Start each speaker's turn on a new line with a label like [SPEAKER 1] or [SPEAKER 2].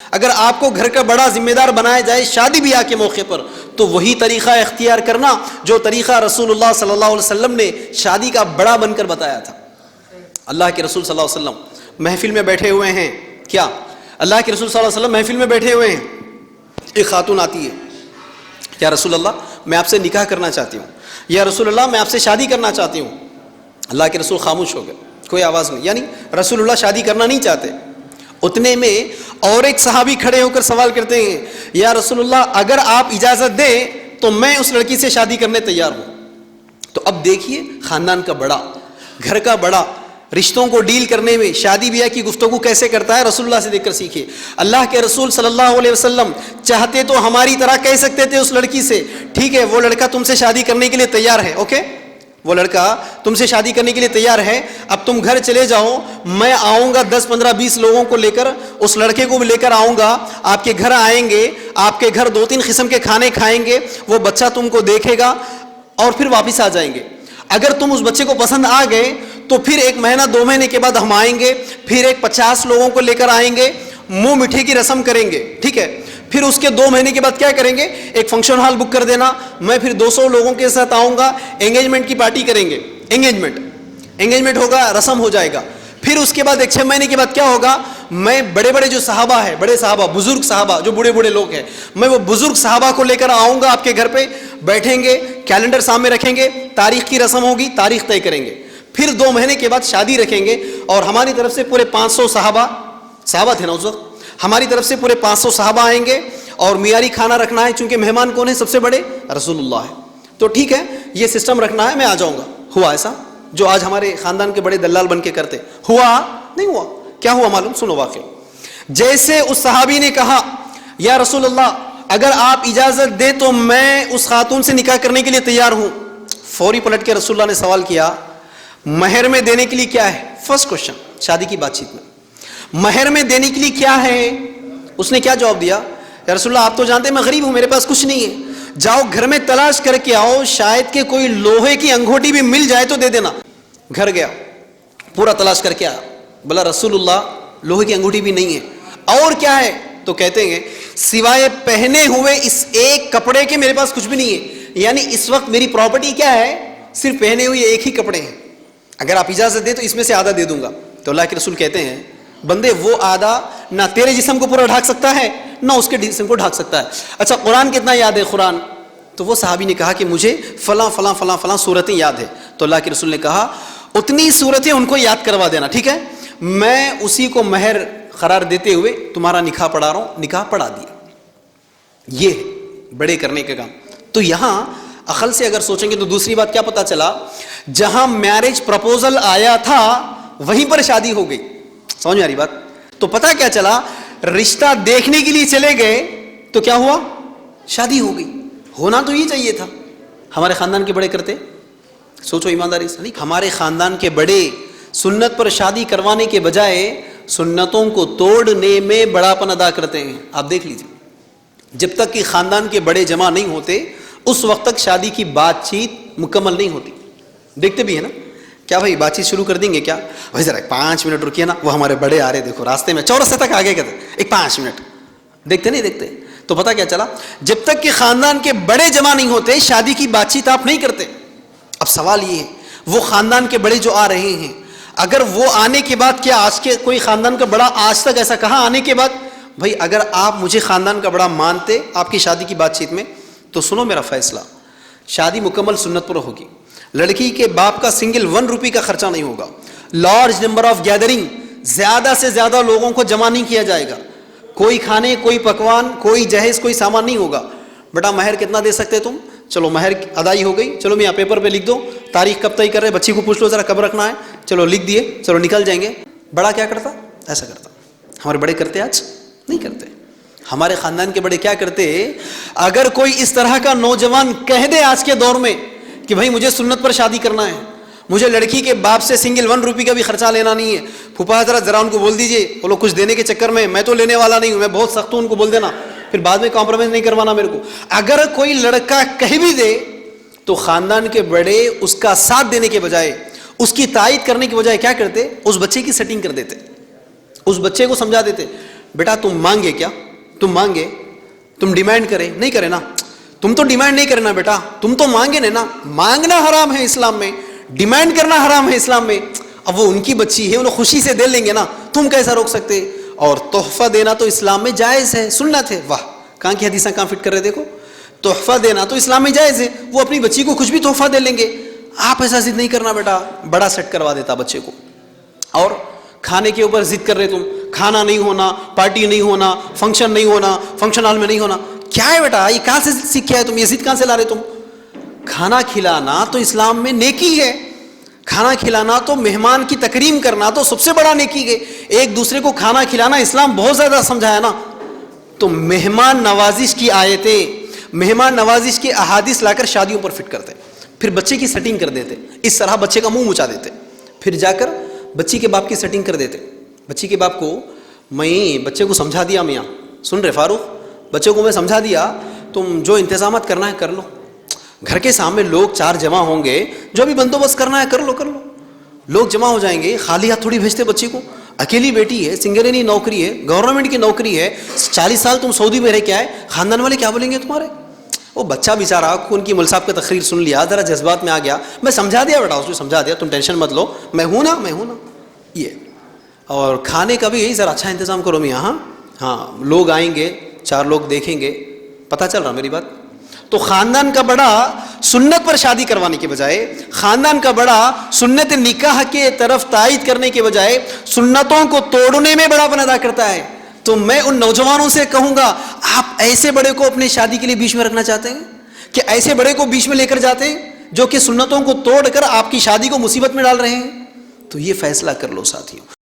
[SPEAKER 1] اگر آپ کو گھر کا بڑا ذمہ دار بنایا جائے شادی بیاہ کے موقع پر تو وہی طریقہ اختیار کرنا جو طریقہ رسول اللہ صلی اللہ علیہ وسلم نے شادی کا بڑا بن کر بتایا تھا۔ اللہ کے رسول صلی اللہ علیہ وسلم محفل میں بیٹھے ہوئے ہیں، کیا اللہ کے رسول صلی اللہ علیہ وسلم محفل میں بیٹھے ہوئے ہیں، ایک خاتون آتی ہے، یا رسول اللہ میں آپ سے نکاح کرنا چاہتی ہوں، یا رسول اللہ میں آپ سے شادی کرنا چاہتی ہوں۔ اللہ کے رسول خاموش ہو گئے، کوئی آواز نہیں، یعنی رسول اللہ شادی کرنا نہیں چاہتے۔ اتنے میں اور ایک صحابی کھڑے ہو کر سوال کرتے ہیں، یا رسول اللہ اگر آپ اجازت دیں تو میں اس لڑکی سے شادی کرنے تیار ہوں۔ تو اب دیکھیے خاندان کا بڑا، گھر کا بڑا رشتوں کو ڈیل کرنے میں شادی بیاہ کی گفتگو کیسے کرتا ہے، رسول اللہ سے دیکھ کر سیکھیے۔ اللہ کے رسول صلی اللہ علیہ وسلم چاہتے تو ہماری طرح کہہ سکتے تھے اس لڑکی سے، ٹھیک ہے وہ لڑکا تم سے شادی کرنے کے لیے تیار ہے، اوکے وہ لڑکا تم سے شادی کرنے کے لیے تیار ہے، اب تم گھر چلے جاؤ، میں آؤں گا 10 15 20 لوگوں کو لے کر، اس لڑکے کو بھی لے کر آؤں گا، آپ کے گھر آئیں گے، آپ کے گھر 2-3 قسم کے کھانے کھائیں گے، وہ بچہ تم کو دیکھے گا اور پھر واپس آ جائیں گے۔ اگر تم اس بچے کو پسند آ گئے تو پھر 1 مہینہ 2 مہینے کے بعد ہم آئیں گے، پھر ایک 50 لوگوں کو لے کر آئیں گے، منہ میٹھے کی رسم کریں گے، ٹھیک ہے، پھر اس کے 2 مہینے کے بعد کیا کریں گے، ایک فنکشن ہال بک کر دینا، میں پھر 200 لوگوں کے ساتھ آؤں گا، انگیجمنٹ کی پارٹی کریں گے، انگیجمنٹ ہوگا، رسم ہو جائے گا، پھر اس کے بعد 6 مہینے کے بعد کیا ہوگا، میں بڑے بڑے جو صحابہ ہیں، بڑے صحابہ بزرگ صحابہ جو بوڑھے بوڑھے لوگ ہیں، میں وہ بزرگ صحابہ کو لے کر آؤں گا آپ کے گھر پہ، بیٹھیں گے، کیلنڈر سامنے رکھیں گے، تاریخ کی رسم ہوگی، تاریخ طے کریں گے، پھر 2 مہینے کے بعد شادی رکھیں گے، اور ہماری طرف سے پورے 500 صحابہ تھے نا اس وقت، ہماری طرف سے پورے 500 صحابہ آئیں گے، اور معیاری کھانا رکھنا ہے، چونکہ مہمان کون ہے سب سے بڑے، رسول اللہ ہے، تو ٹھیک ہے یہ سسٹم رکھنا ہے، میں آ جاؤں گا۔ ہوا ایسا جو آج ہمارے خاندان کے بڑے دلال بن کے کرتے، ہوا نہیں ہوا؟ کیا ہوا معلوم؟ سنو واقعہ۔ جیسے اس صحابی نے کہا یا رسول اللہ اگر آپ اجازت دیں تو میں اس خاتون سے نکاح کرنے کے لیے تیار ہوں، فوری پلٹ کے رسول اللہ نے سوال کیا مہر میں دینے کے لیے کیا ہے؟ فرسٹ کوشچن شادی کی بات چیت میں، مہر میں دینے کے لیے کیا ہے؟ اس نے کیا جواب دیا؟ یا رسول اللہ آپ تو جانتے ہیں میں غریب ہوں، میرے پاس کچھ نہیں ہے، جاؤ گھر میں تلاش کر کے آؤ، شاید کہ کوئی لوہے کی انگوٹھی بھی مل جائے تو دے دینا۔ گھر گیا، پورا تلاش کر کے آیا، بولا رسول اللہ لوہے کی انگوٹھی بھی نہیں ہے، اور کیا ہے؟ تو کہتے ہیں سوائے پہنے ہوئے اس ایک کپڑے کے میرے پاس کچھ بھی نہیں ہے، یعنی اس وقت میری پراپرٹی کیا ہے؟ صرف پہنے ہوئے ایک ہی کپڑے ہیں، اگر آپ اجازت دیں تو اس میں سے آدھا دے دوں گا۔ تو اللہ کے رسول کہتے ہیں بندے وہ آدھا نہ تیرے جسم کو پورا ڈھانک سکتا ہے نہ اس کے جسم کو ڈھانک سکتا ہے۔ اچھا قرآن کتنا یاد ہے؟ قرآن تو وہ صحابی نے کہا کہ مجھے فلاں فلاں فلاں فلاں صورتیں یاد ہے، تو اللہ کے رسول نے کہا اتنی صورتیں ان کو یاد کروا دینا، ٹھیک ہے، میں اسی کو مہر قرار دیتے ہوئے تمہارا نکاح پڑھا رہا ہوں۔ نکاح پڑھا دیا، یہ بڑے کرنے کا کام۔ تو یہاں عقل سے اگر سوچیں گے تو دوسری بات کیا پتا چلا، جہاں میرج پرپوزل آیا تھا وہیں پر شادی ہو گئی۔ سمجھ میں آ رہی بات؟ تو پتا کیا چلا، رشتہ دیکھنے کے لیے چلے گئے تو کیا ہوا؟ شادی ہو گئی۔ ہونا تو یہ چاہیے تھا، ہمارے خاندان کے بڑے کرتے، سوچو ایمانداری سے، نہیں ہمارے خاندان کے بڑے سنت پر شادی کروانے کے بجائے سنتوں کو توڑنے میں بڑاپن ادا کرتے ہیں۔ آپ دیکھ لیجیے، جب تک کہ خاندان کے بڑے جمع نہیں ہوتے اس وقت تک شادی کی بات چیت مکمل نہیں ہوتی۔ دیکھتے بھی ہے نا، کیا بھائی بات چیت شروع کر دیں گے کیا؟ بھائی ذرا 5 منٹ رکیے نا، وہ ہمارے بڑے آ رہے دیکھو راستے میں، چورسے تک آگے کہتے ایک 5 منٹ، دیکھتے نہیں دیکھتے؟ تو پتا کیا چلا، جب تک کہ خاندان کے بڑے جمع نہیں ہوتے شادی کی بات چیت آپ نہیں کرتے۔ اب سوال یہ ہے وہ خاندان کے بڑے جو آ رہے ہیں، اگر وہ آنے کے بعد کیا آج کے کوئی خاندان کا بڑا آج تک ایسا کہا آنے کے بعد بھائی اگر آپ مجھے خاندان کا بڑا مانتے آپ کی شادی کی بات چیت میں تو سنو میرا فیصلہ، شادی مکمل سنت پر ہوگی، لڑکی کے باپ کا سنگل 1 روپی کا خرچہ نہیں ہوگا، لارج نمبر آف گیدرنگ، زیادہ سے زیادہ لوگوں کو جمع نہیں کیا جائے گا، کوئی کھانے کوئی پکوان کوئی جہیز کوئی سامان نہیں ہوگا۔ بیٹا مہر کتنا دے سکتے تم؟ چلو مہر ادائی ہو گئی، چلو میں یہاں پیپر پہ لکھ دو، تاریخ کب طے کر رہے بچی کو پوچھ لو ذرا کب رکھنا ہے، چلو لکھ دیے، چلو نکل جائیں گے۔ بڑا کیا کرتا؟ ایسا کرتا۔ ہمارے بڑے کرتے آج نہیں کرتے۔ ہمارے خاندان کے بڑے کیا کرتے، اگر کوئی اس طرح کا نوجوان کہہ دے آج کے دور میں کہ بھائی مجھے سنت پر شادی کرنا ہے، مجھے لڑکی کے باپ سے سنگل 1 روپی کا بھی خرچہ لینا نہیں ہے، پھوپھا ذرا ان کو بول دیجئے، وہ لوگ کچھ دینے کے چکر میں تو لینے والا نہیں ہوں، میں بہت سخت ہوں، ان کو بول دینا، پھر بعد میں کمپرومائز نہیں کروانا میرے کو۔ اگر کوئی لڑکا کہہ بھی دے تو خاندان کے بڑے اس کا ساتھ دینے کے بجائے اس کی تائید کرنے کے بجائے کیا کرتے، اس بچے کی سیٹنگ کر دیتے، اس بچے کو سمجھا دیتے بیٹا تم مانگے کیا؟ تم مانگے؟ تم ڈیمانڈ کرے؟ نہیں کرے نا. تم تو ڈیمانڈ نہیں کرنا بیٹا, تم تو مانگے نا. مانگنا حرام ہے اسلام میں, ڈیمانڈ کرنا حرام ہے اسلام میں. اب وہ ان کی بچی ہے, انہیں خوشی سے دے لیں گے نا, تم کیسا روک سکتے؟ اور تحفہ دینا تو اسلام میں جائز ہے, سنت ہے. واہ, کہاں کی حدیثیں کہاں فٹ کر رہے دیکھو. تحفہ دینا تو اسلام میں جائز ہے, وہ اپنی بچی کو کچھ بھی تحفہ دے لیں گے. آپ ایسا ضد نہیں کرنا بیٹا, بڑا سیٹ کروا دیتا بچے کو. اور کھانے کے اوپر ضد کر رہے تم, کھانا نہیں ہونا, پارٹی نہیں ہونا, فنکشن نہیں ہونا, فنکشن ہال میں نہیں ہونا. کیا ہے بیٹا, یہ کہاں سے سیکھا ہے تم, یہ ضد کہاں سے لا رہے تم؟ کھانا کھلانا تو اسلام میں نیکی ہے. کھانا کھلانا تو مہمان کی تکریم کرنا تو سب سے بڑا نیکی ہے. ایک دوسرے کو کھانا کھلانا اسلام بہت زیادہ سمجھایا نا. تو مہمان نوازش کی آیتیں, مہمان نوازش کی احادیث لا کر شادیوں پر فٹ کرتے, پھر بچے کی سیٹنگ کر دیتے, اس طرح بچے کا منہ مچا دیتے, پھر جا کر بچی کے باپ کی سیٹنگ کر دیتے. بچی کے باپ کو میں بچے کو سمجھا دیا, میاں سن رہے فاروق, بچے کو میں سمجھا دیا, تم جو انتظامات کرنا ہے کر لو. گھر کے سامنے لوگ 4 جمع ہوں گے, جو بھی بندوبست کرنا ہے کر لو. لوگ جمع ہو جائیں گے, خالی ہاتھ تھوڑی بھیجتے بچے کو. اکیلی بیٹی ہے, سنگرینی نوکری ہے, گورنمنٹ کی نوکری ہے, 40 سال تم سعودی میں رہ کے آئے, خاندان والے کیا بولیں گے تمہارے؟ وہ بچہ بیچارہ ان کی مول صاحب کا تقریر سن لیا, ذرا جذبات میں آ گیا, میں سمجھا دیا بیٹا, اس کو سمجھا دیا, تم ٹینشن مت لو, میں ہوں نا. یہ اور کھانے کا بھی یہی ذرا اچھا انتظام کرو میاں. ہاں لوگ آئیں گے, 4 لوگ دیکھیں گے, پتہ چل رہا میری بات؟ تو خاندان کا بڑا سنت پر شادی کروانے کے بجائے, خاندان کا بڑا سنت نکاح کے طرف تائید کرنے کے بجائے سنتوں کو توڑنے میں بڑا ادا کرتا ہے. تو میں ان نوجوانوں سے کہوں گا, آپ ایسے بڑے کو اپنے شادی کے لیے بیچ میں رکھنا چاہتے ہیں کہ ایسے بڑے کو بیچ میں لے کر جاتے ہیں جو کہ سنتوں کو توڑ کر آپ کی شادی کو مصیبت میں ڈال رہے ہیں؟ تو یہ فیصلہ کر لو ساتھیوں.